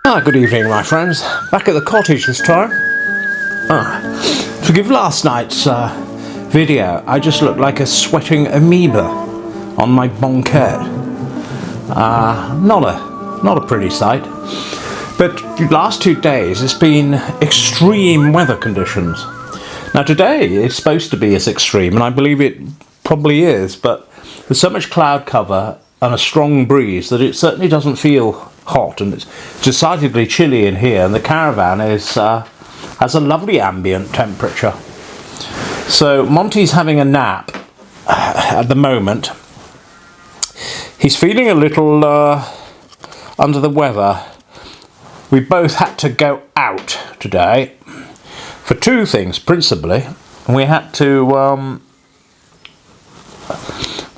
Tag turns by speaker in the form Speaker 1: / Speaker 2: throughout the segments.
Speaker 1: Good evening, my friends. Back at the cottage this time. Forgive last night's video. I just looked like a sweating amoeba on my banquette. Not a pretty sight. But the last 2 days it's been extreme weather conditions. Now today it's supposed to be as extreme, and I believe it probably is, but there's so much cloud cover and a strong breeze that it certainly doesn't feel hot, and it's decidedly chilly in here, and the caravan has a lovely ambient temperature. So Monty's having a nap at the moment. He's feeling a little under the weather. We both had to go out today for two things principally. We had to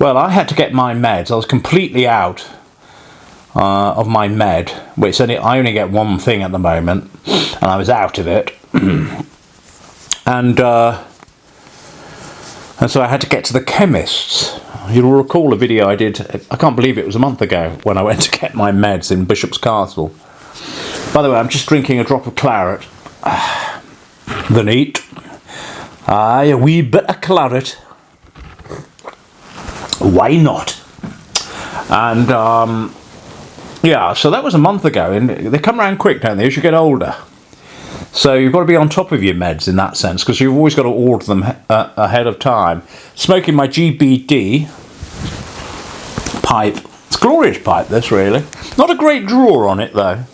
Speaker 1: I had to get my meds. I was completely out of my med, which I only get one thing at the moment, and I was out of it. and so I had to get to the chemist's. You'll recall a video I did, I can't believe it was a month ago, when I went to get my meds in Bishop's Castle. By the way, I'm just drinking a drop of claret. The neat. Aye, a wee bit of claret. Why not? And yeah, so that was a month ago, and they come around quick, don't they, as you get older. So you've got to be on top of your meds in that sense, because you've always got to order them ahead of time. Smoking my GBD pipe. It's a glorious pipe, this, really. Not a great draw on it, though.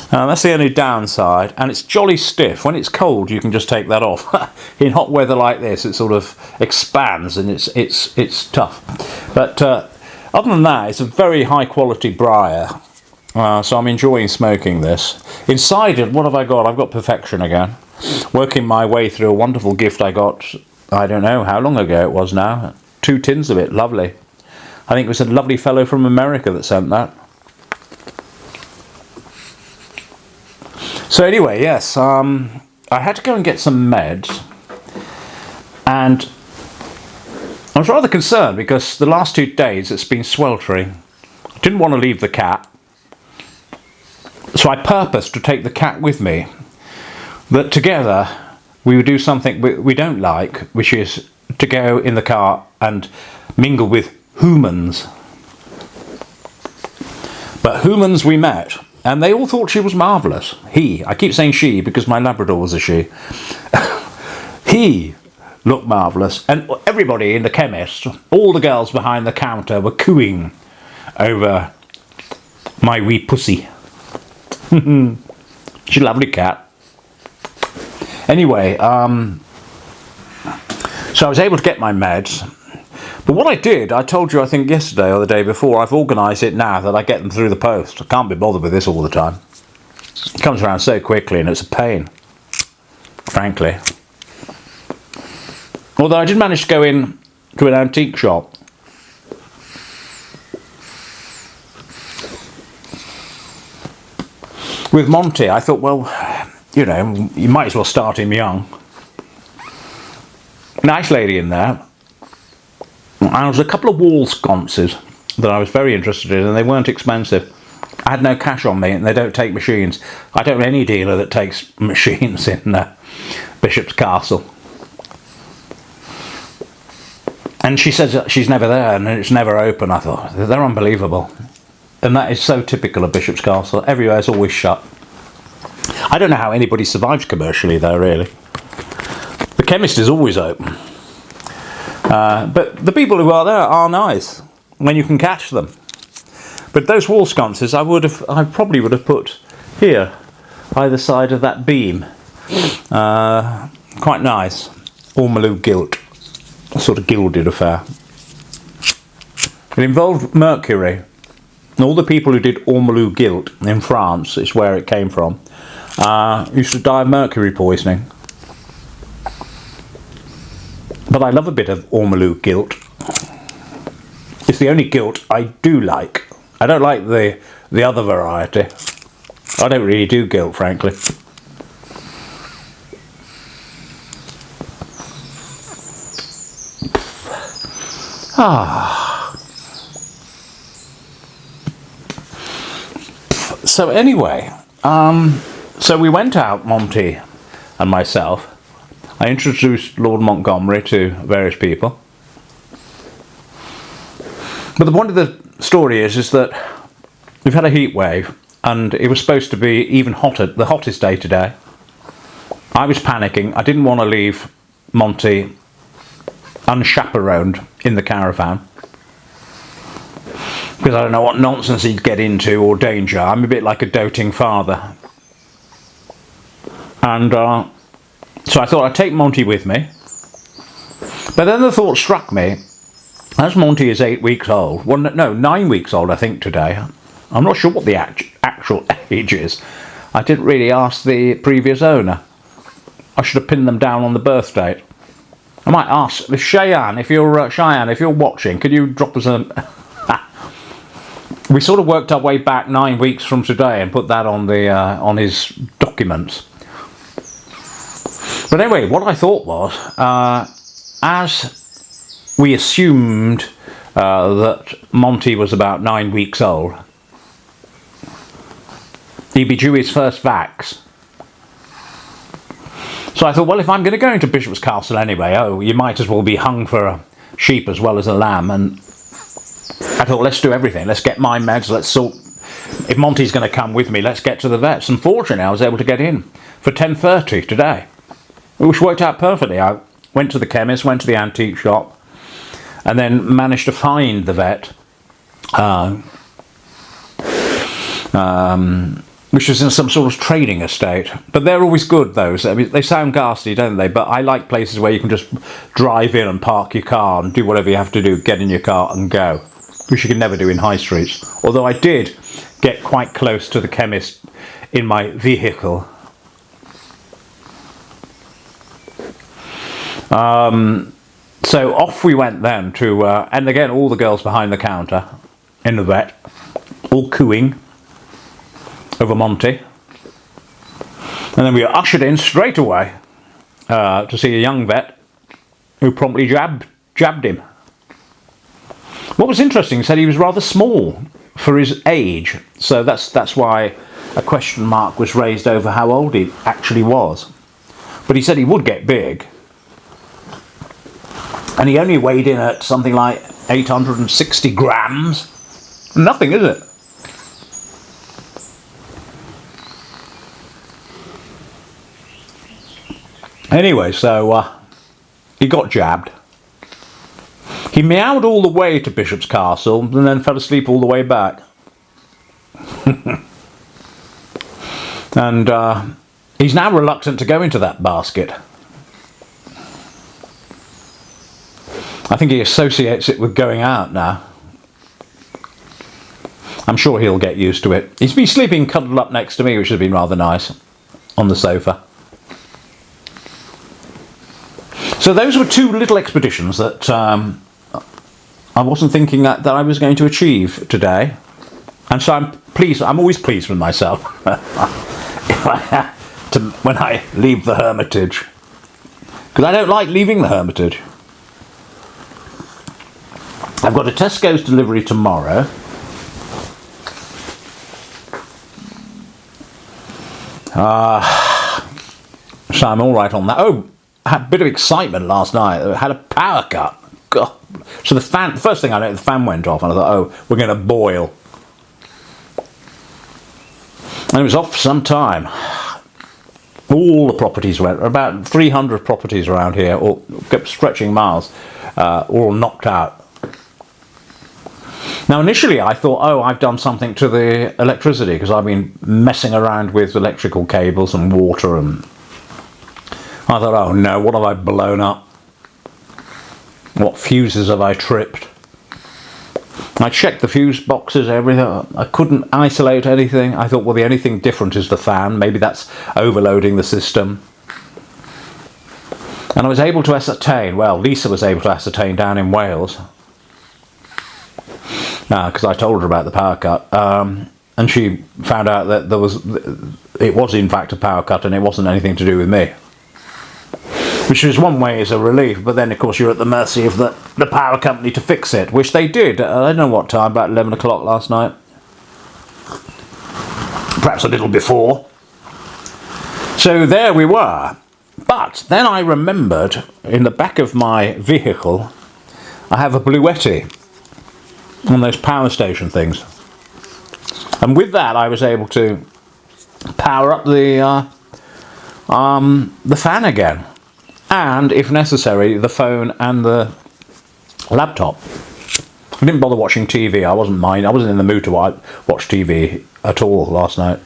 Speaker 1: That's the only downside, and it's jolly stiff. When it's cold, you can just take that off. In hot weather like this, it sort of expands, and it's tough. But other than that, it's a very high quality briar. So I'm enjoying smoking this. Inside it, what have I got? I've got Perfection again. Working my way through a wonderful gift I got, I don't know how long ago it was now. 2 tins of it, lovely. I think it was a lovely fellow from America that sent that. So anyway, yes, I had to go and get some meds, and I was rather concerned because the last 2 days it's been sweltering. I didn't want to leave the cat, so I purposed to take the cat with me, that together we would do something we don't like, which is to go in the car and mingle with humans. But humans we met, and they all thought she was marvellous. I keep saying she because my Labrador was a she. He looked marvellous, and everybody in the chemist, all the girls behind the counter, were cooing over my wee pussy. She's a lovely cat. Anyway, so I was able to get my meds. But what I did, I told you I think yesterday or the day before, I've organised it now that I get them through the post. I can't be bothered with this all the time. It comes around so quickly and it's a pain, frankly. Although I did manage to go in to an antique shop. With Monty, I thought, well, you know, you might as well start him young. Nice lady in there. And there was a couple of wall sconces that I was very interested in, and they weren't expensive. I had no cash on me, and they don't take machines. I don't know any dealer that takes machines in Bishop's Castle. And she says that she's never there, and it's never open. I thought, they're unbelievable. And that is so typical of Bishop's Castle. Everywhere is always shut. I don't know how anybody survives commercially there, really. The chemist is always open. But the people who are there are nice when you can catch them. But those wall sconces I probably would have put here, either side of that beam. Quite nice. Ormolu gilt. A sort of gilded affair. It involved mercury. And all the people who did Ormolu gilt in France, is where it came from, used to die of mercury poisoning. But I love a bit of Ormolu gilt. It's the only gilt I do like. I don't like the other variety. I don't really do gilt, frankly. So anyway, so we went out, Monty and myself. I introduced Lord Montgomery to various people. But the point of the story is that we've had a heat wave, and it was supposed to be even hotter, the hottest day today. I was panicking. I didn't want to leave Monty unchaperoned in the caravan, because I don't know what nonsense he'd get into or danger. I'm a bit like a doting father. And so I thought I'd take Monty with me. But then the thought struck me, as Monty is 8 weeks old, well, no, 9 weeks old I think today. I'm not sure what the actual age is. I didn't really ask the previous owner. I should have pinned them down on the birth date. I might ask if Cheyenne, if you're watching, could you drop us a... We sort of worked our way back 9 weeks from today and put that on the on his documents. But anyway, what I thought was, as we assumed that Monty was about 9 weeks old, he'd be due his first vax. So I thought, well, if I'm going to go into Bishop's Castle anyway, you might as well be hung for a sheep as well as a lamb. And I thought, let's do everything. Let's get my meds. Let's sort. If Monty's going to come with me, let's get to the vets. And fortunately, I was able to get in for 10:30 today, which worked out perfectly. I went to the chemist, went to the antique shop, and then managed to find the vet, which is in some sort of trading estate. But they're always good, those. I mean, they sound ghastly, don't they? But I like places where you can just drive in and park your car and do whatever you have to do, get in your car and go, which you can never do in high streets. Although I did get quite close to the chemist in my vehicle. So off we went then to, and again, all the girls behind the counter in the vet, all cooing over Monty. And then we were ushered in straight away to see a young vet who promptly jabbed him. What was interesting, he said he was rather small for his age, so that's why a question mark was raised over how old he actually was. But he said he would get big. And he only weighed in at something like 860 grams. Nothing, is it? Anyway, so he got jabbed. He meowed all the way to Bishop's Castle and then fell asleep all the way back. And he's now reluctant to go into that basket. I think he associates it with going out now. I'm sure he'll get used to it. He's been sleeping cuddled up next to me, which has been rather nice, on the sofa. So those were two little expeditions that I wasn't thinking that I was going to achieve today. And so I'm pleased. I'm always pleased with myself when I leave the Hermitage. Because I don't like leaving the Hermitage. I've got a Tesco's delivery tomorrow. So I'm all right on that. Oh, I had a bit of excitement last night. I had a power cut. God. So the fan, first thing I know, the fan went off, and I thought, oh, we're going to boil. And it was off for some time. All the properties went, about 300 properties around here, all stretching miles, all knocked out. Now initially I thought, oh, I've done something to the electricity, because I've been messing around with electrical cables and water, and I thought, oh no, what have I blown up? What fuses have I tripped? I checked the fuse boxes, everything. I couldn't isolate anything. I thought, well, the only thing different is the fan. Maybe that's overloading the system. And I was able to ascertain, well, Lisa was able to ascertain down in Wales, because I told her about the power cut, and she found out that it was in fact a power cut and it wasn't anything to do with me. Which is one way is a relief, but then of course you're at the mercy of the power company to fix it, which they did. I don't know what time, about 11 o'clock last night. perhaps a little before. So there we were. But then I remembered in the back of my vehicle I have a Bluetti, one of those power station things. And with that I was able to power up the fan again. And, if necessary, the phone and the laptop. I didn't bother watching TV. I wasn't in the mood to watch TV at all last night.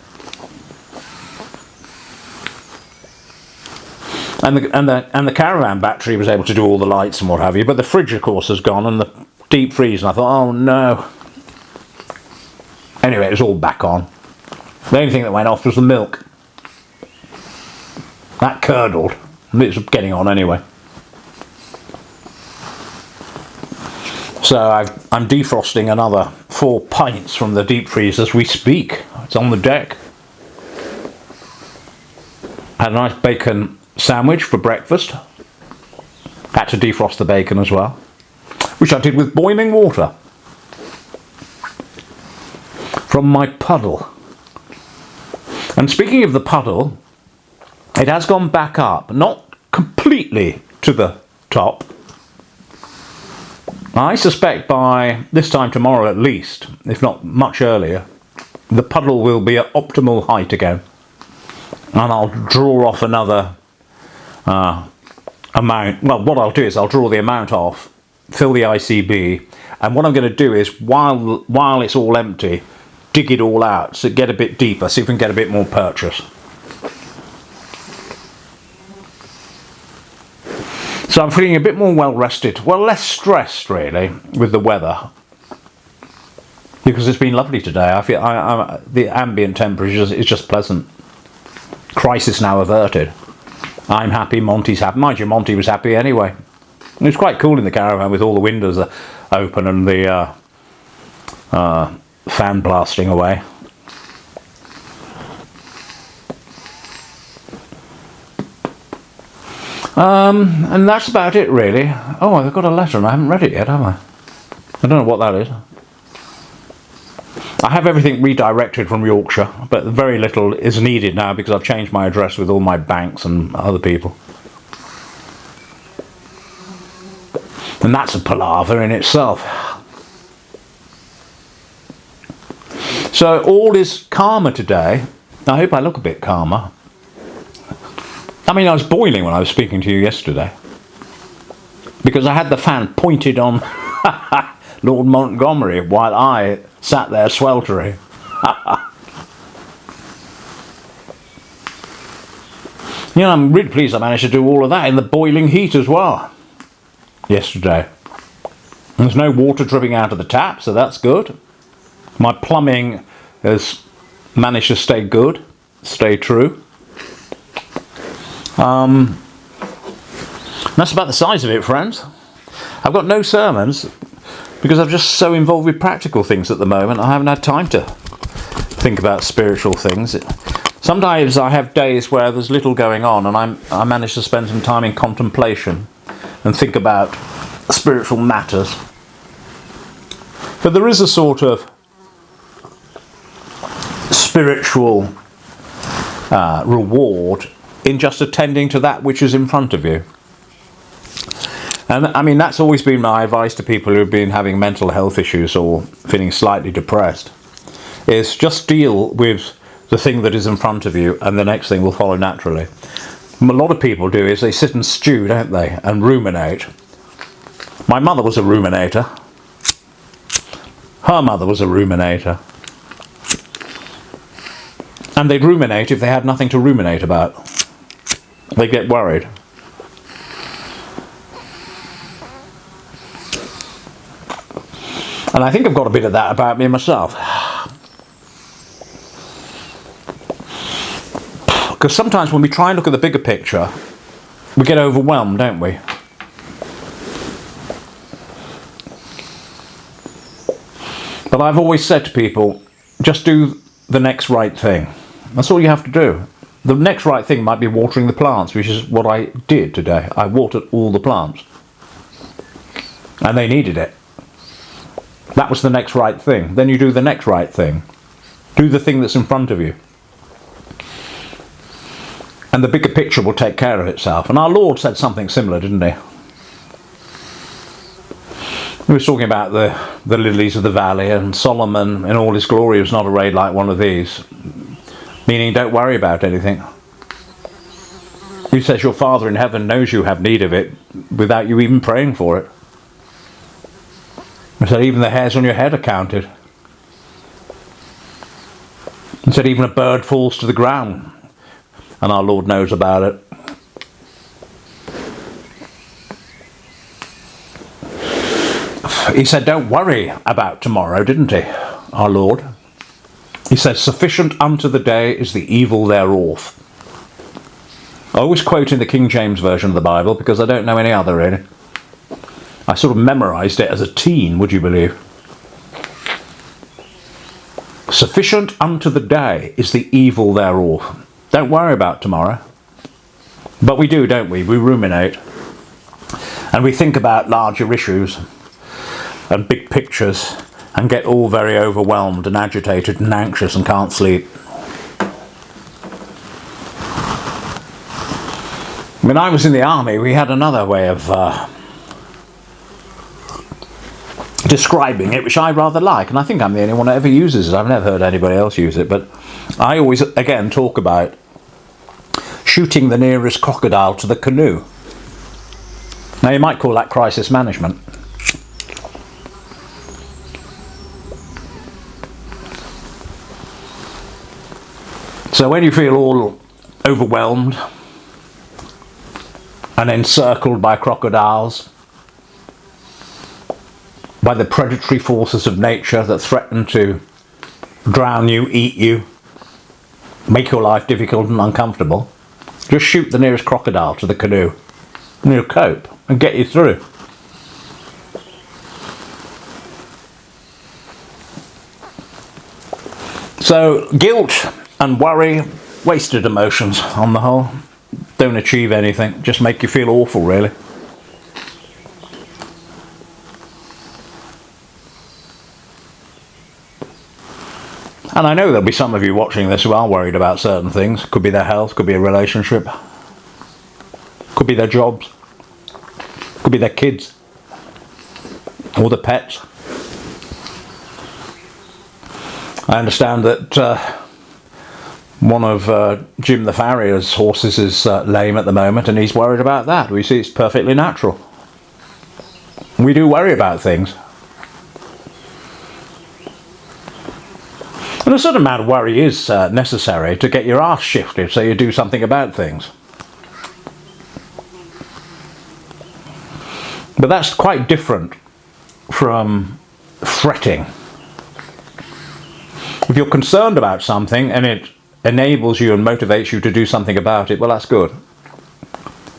Speaker 1: And the caravan battery was able to do all the lights and what have you, but the fridge, of course, has gone, and the deep freeze. And I thought, oh no. Anyway, it was all back on. The only thing that went off was the milk. That curdled. It's getting on anyway. So I'm defrosting another 4 pints from the deep freeze as we speak. It's on the deck. Had a nice bacon sandwich for breakfast. Had to defrost the bacon as well, which I did with boiling water from my puddle. And speaking of the puddle, it has gone back up, not completely to the top. I suspect by this time tomorrow at least, if not much earlier, the puddle will be at optimal height again. And I'll draw off another amount. Well, what I'll do is I'll draw the amount off, fill the ICB, and what I'm going to do is, while it's all empty, dig it all out, so get a bit deeper, see if we can get a bit more purchase. So I'm feeling a bit more well rested, well, less stressed really with the weather, because it's been lovely today. I feel the ambient temperature is just pleasant. Crisis now averted. I'm happy, Monty's happy. Mind you, Monty was happy anyway. It was quite cool in the caravan with all the windows open and the fan blasting away. And that's about it really. Oh, I've got a letter and I haven't read it yet, have I? I don't know what that is. I have everything redirected from Yorkshire, but very little is needed now because I've changed my address with all my banks and other people. And that's a palaver in itself. So all is calmer today. I hope I look a bit calmer. I mean, I was boiling when I was speaking to you yesterday, because I had the fan pointed on Lord Montgomery while I sat there sweltering. You know, I'm really pleased I managed to do all of that in the boiling heat as well yesterday. There's no water dripping out of the tap, so that's good. My plumbing has managed to stay good, stay true. That's about the size of it, friends. I've got no sermons because I'm just so involved with practical things at the moment. I haven't had time to think about spiritual things. Sometimes I have days where there's little going on and I manage to spend some time in contemplation and think about spiritual matters. But there is a sort of spiritual reward in just attending to that which is in front of you. And I mean, that's always been my advice to people who've been having mental health issues or feeling slightly depressed, is just deal with the thing that is in front of you and the next thing will follow naturally. What a lot of people do is they sit and stew, don't they, and ruminate. My mother was a ruminator. Her mother was a ruminator. And they'd ruminate if they had nothing to ruminate about. They get worried. And I think I've got a bit of that about me myself. Because sometimes when we try and look at the bigger picture, we get overwhelmed, don't we? But I've always said to people, just do the next right thing. That's all you have to do. The next right thing might be watering the plants, which is what I did today. I watered all the plants. And they needed it. That was the next right thing. Then you do the next right thing. Do the thing that's in front of you. And the bigger picture will take care of itself. And our Lord said something similar, didn't he? He was talking about the lilies of the valley, and Solomon in all his glory was not arrayed like one of these. Meaning, don't worry about anything. He says your Father in heaven knows you have need of it without you even praying for it. He said even the hairs on your head are counted. He said even a bird falls to the ground and our Lord knows about it. He said don't worry about tomorrow, didn't he, our Lord? He says sufficient unto the day is the evil thereof. I always quote in the King James Version of the Bible because I don't know any other really. I sort of memorised it as a teen, would you believe? Sufficient unto the day is the evil thereof. Don't worry about tomorrow. But we do, don't we? We ruminate. And we think about larger issues and big pictures and get all very overwhelmed and agitated and anxious and can't sleep. When I was in the army, we had another way of describing it, which I rather like, and I think I'm the only one that ever uses it. I've never heard anybody else use it, but I always, again, talk about shooting the nearest crocodile to the canoe. Now, you might call that crisis management. So when you feel all overwhelmed and encircled by crocodiles, by the predatory forces of nature that threaten to drown you, eat you, make your life difficult and uncomfortable, just shoot the nearest crocodile to the canoe and you'll cope and get you through. So guilt and worry, wasted emotions on the whole. Don't achieve anything, just make you feel awful really. And I know there'll be some of you watching this who are worried about certain things. Could be their health, could be a relationship, could be their jobs, could be their kids, or the pets. I understand that one of Jim the farrier's horses is lame at the moment and he's worried about that. We see it's perfectly natural. We do worry about things. And a certain amount of worry is necessary to get your arse shifted so you do something about things. But that's quite different from fretting. If you're concerned about something and it enables you and motivates you to do something about it, well, that's good.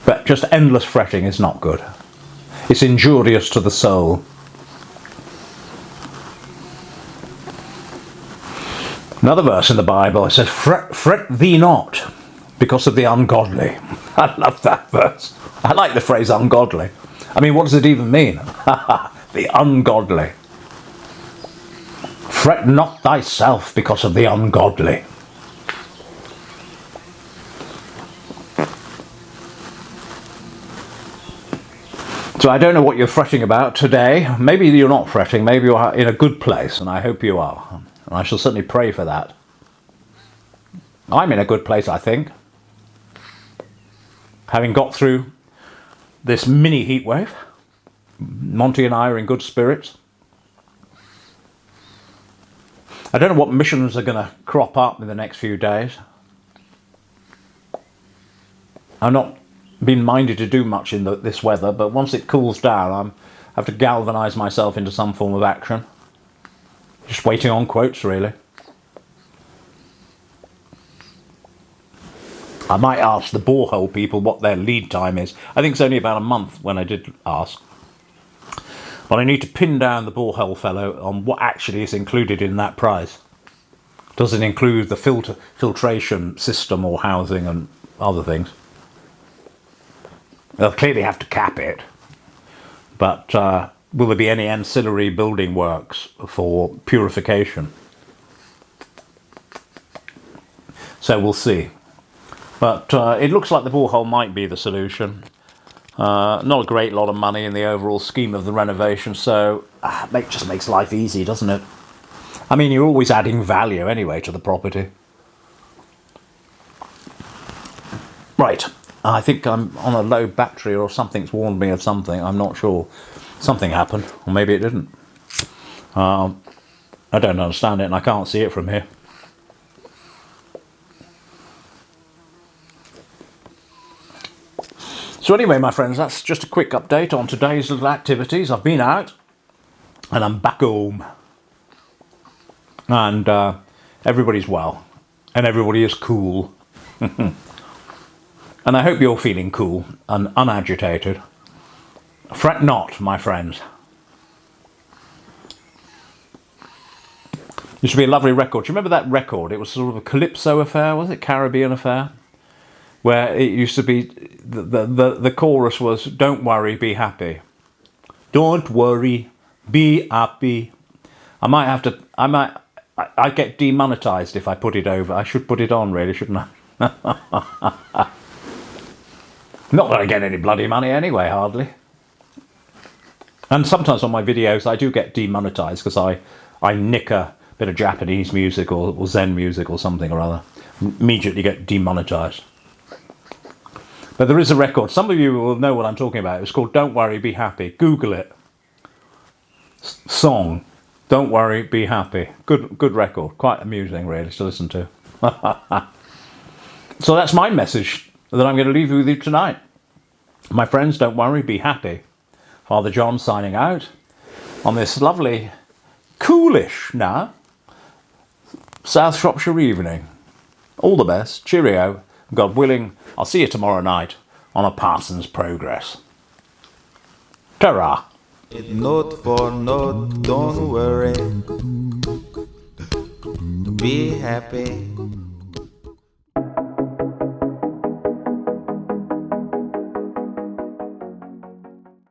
Speaker 1: But just endless fretting is not good. It's injurious to the soul. Another verse in the Bible, it says, fret thee not because of the ungodly. I love that verse. I like the phrase ungodly. I mean, what does it even mean? The ungodly. Fret not thyself because of the ungodly. So I don't know what you're fretting about today. Maybe you're not fretting, maybe you're in a good place, and I hope you are. And I shall certainly pray for that. I'm in a good place, I think. Having got through this mini heat wave, Monty and I are in good spirits. I don't know what missions are going to crop up in the next few days. I've not been minded to do much in this weather, but once it cools down, I have to galvanise myself into some form of action. Just waiting on quotes, really. I might ask the borehole people what their lead time is. I think it's only about a month when I did ask. But I need to pin down the borehole fellow on what actually is included in that price. Does it include the filtration system or housing and other things? They'll clearly have to cap it. But will there be any ancillary building works for purification? So we'll see. But it looks like the borehole might be the solution. Not a great lot of money in the overall scheme of the renovation, so it just makes life easy, doesn't it? I mean, you're always adding value anyway to the property. Right, I think I'm on a low battery, or something's warned me of something. I'm not sure. Something happened, or maybe it didn't. I don't understand it, and I can't see it from here. So anyway, my friends, that's just a quick update on today's little activities. I've been out, and I'm back home. And everybody's well, and everybody is cool. And I hope you're feeling cool and unagitated. Fret not, my friends. Used to be a lovely record. Do you remember that record? It was sort of a calypso affair, was it? Caribbean affair? Where it used to be, the chorus was, don't worry, be happy. Don't worry, be happy. I get demonetized if I put it over. I should put it on, really, shouldn't I? Not that I get any bloody money anyway, hardly. And sometimes on my videos I do get demonetized because I nick a bit of Japanese music or Zen music or something or other. Immediately get demonetized. But there is a record. Some of you will know what I'm talking about. It was called Don't Worry, Be Happy. Google it. Song. Don't Worry, Be Happy. Good record. Quite amusing, really, to listen to. So that's my message that I'm going to leave with you tonight. My friends, don't worry, be happy. Father John signing out on this lovely, coolish now South Shropshire evening. All the best. Cheerio. God willing, I'll see you tomorrow night on A Parson's Progress. Ta-ra.
Speaker 2: Note for note, don't worry, be happy.